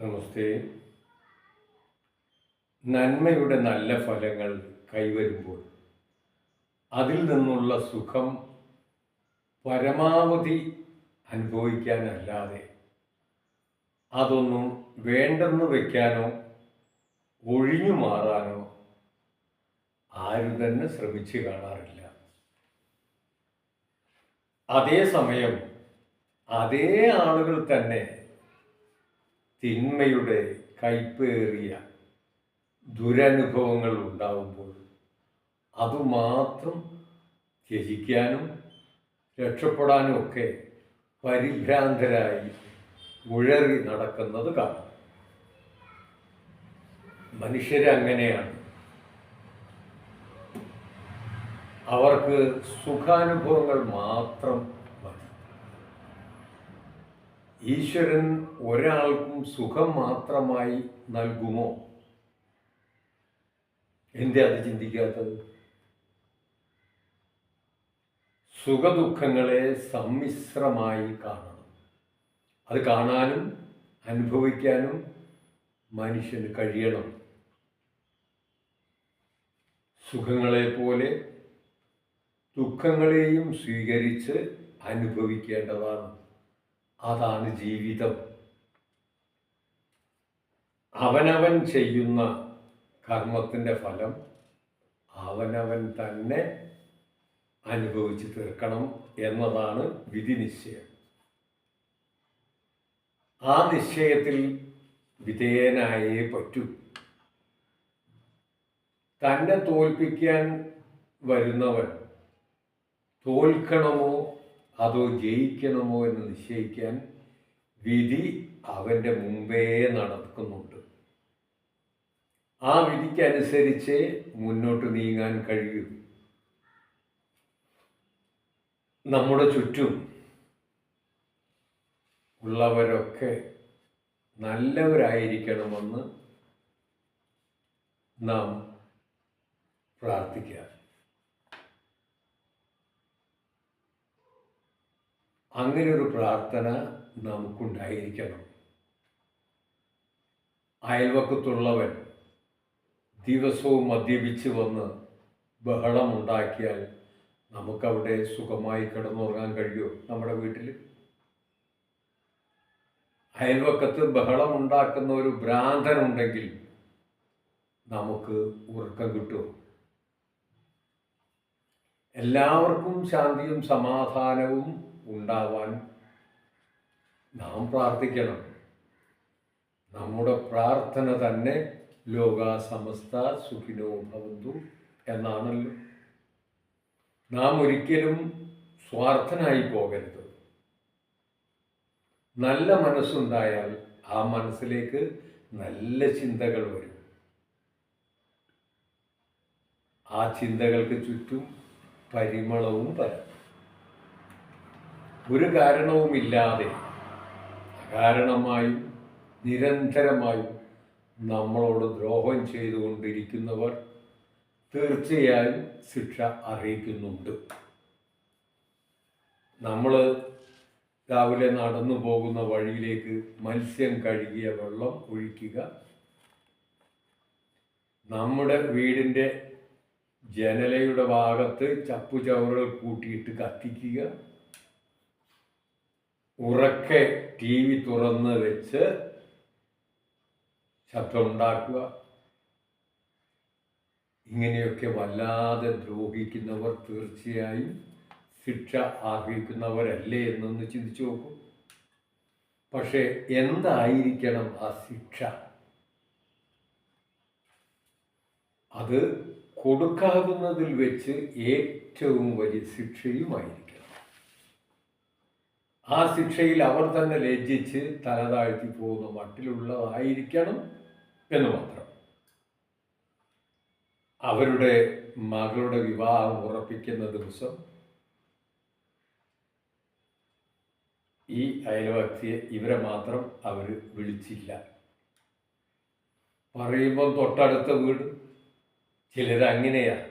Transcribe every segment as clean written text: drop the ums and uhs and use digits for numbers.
നമസ്തേ. നന്മയുടെ നല്ല ഫലങ്ങൾ കൈവരുമ്പോൾ അതിൽ നിന്നുള്ള സുഖം പരമാവധി അനുഭവിക്കാനല്ലാതെ അതൊന്നും വേണ്ടെന്ന് വയ്ക്കാനോ ഒഴിഞ്ഞു മാറാനോ ആരും തന്നെ ശ്രമിച്ചു കാണാറില്ല. അതേസമയം അതേ ആളുകൾ തന്നെ തിന്മയുടെ കയ്പേറിയ ദുരനുഭവങ്ങൾ ഉണ്ടാവുമ്പോൾ അതുമാത്രം ത്യജിക്കാനും രക്ഷപ്പെടാനും ഒക്കെ പരിഭ്രാന്തരായി ഉഴറി നടക്കുന്നത് കാണാം. മനുഷ്യരങ്ങനെയാണ്. അവർക്ക് സുഖാനുഭവങ്ങൾ മാത്രം മതി. ഈശ്വരൻ ഒരാൾക്കും സുഖം മാത്രമായി നൽകുമോ? എന്തേ അത് ചിന്തിക്കാത്തത്? സുഖദുഃഖങ്ങളെ സമ്മിശ്രമായി കാണണം. അത് കാണാനും അനുഭവിക്കാനും മനുഷ്യന് കഴിയണം. സുഖങ്ങളെ പോലെ ദുഃഖങ്ങളെയും സ്വീകരിച്ച് അനുഭവിക്കേണ്ടതാണ്. അതാണ് ജീവിതം. അവനവൻ ചെയ്യുന്ന കർമ്മത്തിൻ്റെ ഫലം അവനവൻ തന്നെ അനുഭവിച്ച് തീർക്കണം എന്നതാണ് വിധി നിശ്ചയം. ആ നിശ്ചയത്തിൽ വിധേയനായേ പറ്റൂ. തന്നെ തോൽപ്പിക്കാൻ വരുന്നവൻ തോൽക്കണമോ അതോ ജയിക്കണമോ എന്ന് നിശ്ചയിക്കാൻ വിധി അവൻ്റെ മുമ്പേ നടക്കുന്നുണ്ട്. ആ വിധിക്കനുസരിച്ച് മുന്നോട്ട് നീങ്ങാൻ കഴിയൂ. നമ്മുടെ ചുറ്റും ഉള്ളവരൊക്കെ നല്ലവരായിരിക്കണമെന്ന് നാം പ്രാർത്ഥിക്കുക. അങ്ങനെ ഒരു പ്രാർത്ഥന നമുക്കുണ്ടായിരിക്കണം. അയൽവക്കത്തുള്ളവൻ ദിവസവും മദ്യപിച്ച് വന്ന് ബഹളമുണ്ടാക്കിയാൽ നമുക്കവിടെ സുഖമായി കിടന്നുറങ്ങാൻ കഴിയുമോ? നമ്മുടെ വീട്ടിൽ അയൽവക്കത്ത് ബഹളമുണ്ടാക്കുന്ന ഒരു ഭ്രാന്തനുണ്ടെങ്കിൽ നമുക്ക് ഉറക്കം കിട്ടുമോ? എല്ലാവർക്കും ശാന്തിയും സമാധാനവും ഉണ്ടാവാൻ നാം പ്രാർത്ഥിക്കണം. നമ്മുടെ പ്രാർത്ഥന തന്നെ ലോകാ സമസ്ത സുഖിനോ ഭവന്തു എന്നാണല്ലോ. നാം ഒരിക്കലും സ്വാർത്ഥനായി പോകരുത്. നല്ല മനസ്സുണ്ടായാൽ ആ മനസ്സിലേക്ക് നല്ല ചിന്തകൾ വരും. ആ ചിന്തകൾക്ക് ചുറ്റും പരിമളവും പരത്തും. ഒരു കാരണവുമില്ലാതെ അകാരണമായും നിരന്തരമായും നമ്മളോട് ദ്രോഹം ചെയ്തുകൊണ്ടിരിക്കുന്നവർ തീർച്ചയായും ശിക്ഷ അറിയിക്കുന്നുണ്ട്. നമ്മൾ രാവിലെ നടന്നു പോകുന്ന വഴിയിലേക്ക് മത്സ്യം കഴുകിയ വെള്ളം ഒഴിക്കുക, നമ്മുടെ വീടിൻ്റെ ജനലയുടെ ഭാഗത്ത് ചപ്പുചവറുകൾ കൂട്ടിയിട്ട് കത്തിക്കുക, ഉറക്കെ ടി വി തുറന്ന് വെച്ച് ശബ്ദമുണ്ടാക്കുക, ഇങ്ങനെയൊക്കെ വല്ലാതെ ദ്രോഹിക്കുന്നവർ തീർച്ചയായും ശിക്ഷ അർഹിക്കുന്നവരല്ലേ എന്നൊന്ന് ചിന്തിച്ചു നോക്കൂ. പക്ഷേ എന്തായിരിക്കണം ആ ശിക്ഷ? അത് കൊടുക്കാവുന്നതിൽ വെച്ച് ഏറ്റവും വലിയ ശിക്ഷയുമായിരിക്കണം. ആ ശിക്ഷയിൽ അവർ തന്നെ ലജ്ജിച്ച് തലതാഴ്ത്തി പോകുന്ന മട്ടിലുള്ളതായിരിക്കണം എന്ന് മാത്രം. അവരുടെ മകളുടെ വിവാഹം ഉറപ്പിക്കുന്ന ദിവസം ഈ അയൽവാസിയെ ഇവരെ മാത്രം അവർ വിളിച്ചില്ല. പറയുമ്പോൾ തൊട്ടടുത്ത വീട്. ചിലരങ്ങനെയാണ്.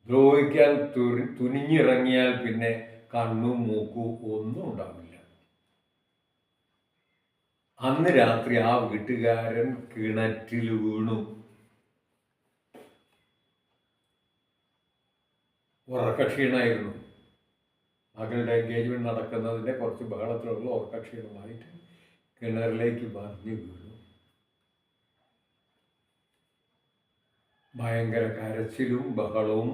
ദ്രോഹിക്കാൻ തുനിഞ്ഞിറങ്ങിയാൽ പിന്നെ കണ്ണും മൂക്കും ഒന്നും ഉണ്ടാവില്ല. അന്ന് രാത്രി ആ വീട്ടുകാരൻ കിണറ്റിൽ വീണു. ഉറക്കക്ഷീണമായിരുന്നു. മകളുടെ എൻഗേജ്മെന്റ് നടക്കുന്നതിൻ്റെ കുറച്ച് ബഹളത്തിലുള്ള ഉറക്കക്ഷീണമായിട്ട് കിണറിലേക്ക് മറിഞ്ഞു വീണു. ഭയങ്കര കരച്ചിലും ബഹളവും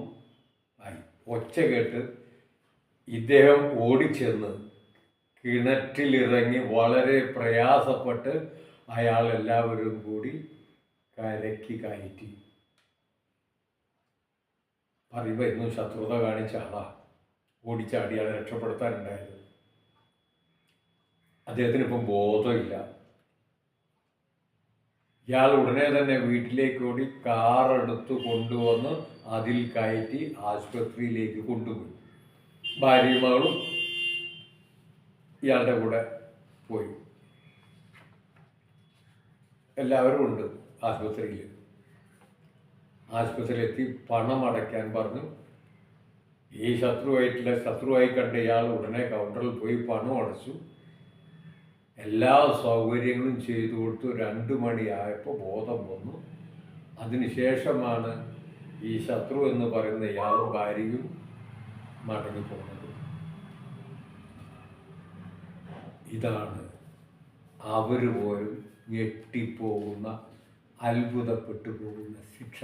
ആയി. ഒച്ച കേട്ട് ഇദ്ദേഹം ഓടിച്ചെന്ന് കിണറ്റിലിറങ്ങി വളരെ പ്രയാസപ്പെട്ട് എല്ലാവരും കൂടി കരയ്ക്ക് കയറ്റി. പറയുമ്പോൾ എന്നും ശത്രുത കാണിച്ച ആളാ ഓടിച്ചാടി ആളെ രക്ഷപ്പെടുത്താനുണ്ടായത്. അദ്ദേഹത്തിന് ഇപ്പം ബോധമില്ല. ഇയാൾ ഉടനെ തന്നെ വീട്ടിലേക്ക് ഓടി കാറെടുത്ത് കൊണ്ടുവന്ന് അതിൽ കയറ്റി ആശുപത്രിയിലേക്ക് കൊണ്ടുപോയി. ഭാര്യയും മകളും ഇയാളുടെ കൂടെ പോയി. എല്ലാവരും ഉണ്ട് ആശുപത്രിയിൽ. ആശുപത്രിയിലെത്തി പണം അടയ്ക്കാൻ പറഞ്ഞു. ഈ ശത്രുവായി കണ്ട ഇയാൾ ഉടനെ കൗണ്ടറിൽ പോയി പണം അടച്ചു. എല്ലാ സൗകര്യങ്ങളും ചെയ്തു കൊടുത്തു. 2 മണിയായപ്പോൾ ബോധം വന്നു. അതിനുശേഷമാണ് ഈ ശത്രു എന്ന് പറയുന്ന ഇയാളും ഭാര്യയും മടങ്ങിപ്പോകുന്നത്. ഇതാണ് അവർ പോലും ഞെട്ടിപ്പോകുന്ന, അത്ഭുതപ്പെട്ടു പോകുന്ന ശിക്ഷ.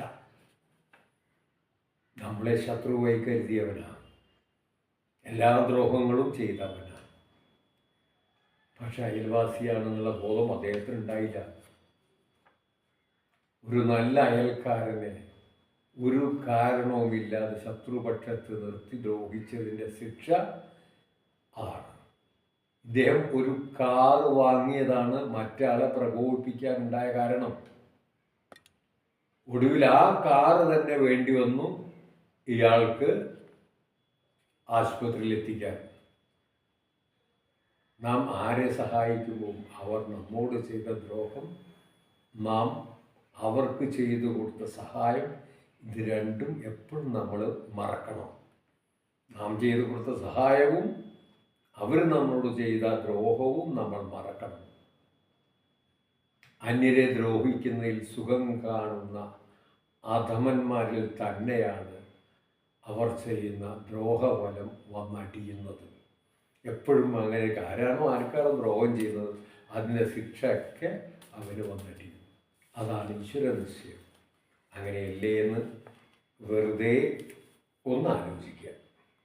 നമ്മളെ ശത്രുവായി കരുതിയവനാണ്, എല്ലാ ദ്രോഹങ്ങളും ചെയ്തവനാണ്. പക്ഷെ അയൽവാസിയാണെന്നുള്ള ബോധം അദ്ദേഹത്തിന് ഉണ്ടായില്ല. ഒരു നല്ല അയൽക്കാരനെ ഒരു കാരണവുമില്ലാതെ ശത്രുപക്ഷത്ത് നിർത്തി ദ്രോഹിച്ചതിൻ്റെ ശിക്ഷ അതാണ്. ഇദ്ദേഹം ഒരു കാറ് വാങ്ങിയതാണ് മറ്റാളെ പ്രകോപിപ്പിക്കാനുണ്ടായ കാരണം. ഒടുവിൽ ആ കാറ് തന്നെ വേണ്ടി വന്നു ഇയാൾക്ക് ആശുപത്രിയിൽ എത്തിക്കാൻ. നാം ആരെ സഹായിക്കുമ്പോൾ അവർ നമ്മോട് ചെയ്ത ദ്രോഹം, നാം അവർക്ക് ചെയ്തു കൊടുത്ത സഹായം, ഇത് രണ്ടും എപ്പോഴും നമ്മൾ മറക്കണം. നാം ചെയ്തു കൊടുത്ത സഹായവും അവർ നമ്മളോട് ചെയ്ത ദ്രോഹവും നമ്മൾ മറക്കണം. അന്യരെ ദ്രോഹിക്കുന്നതിൽ സുഖം കാണുന്ന അധമന്മാരിൽ തന്നെയാണ് അവർ ചെയ്യുന്ന ദ്രോഹഫലം വന്നടിയുന്നത്. എപ്പോഴും അങ്ങനെ ആർക്കാണോ ദ്രോഹം ചെയ്യുന്നത് അതിൻ്റെ ശിക്ഷയൊക്കെ അവർ വന്നടിയും. അതാണ് ഈശ്വര നിശ്ചയം. അങ്ങനെയല്ലേ എന്ന് വെറുതെ ഒന്ന് ആലോചിക്കുക.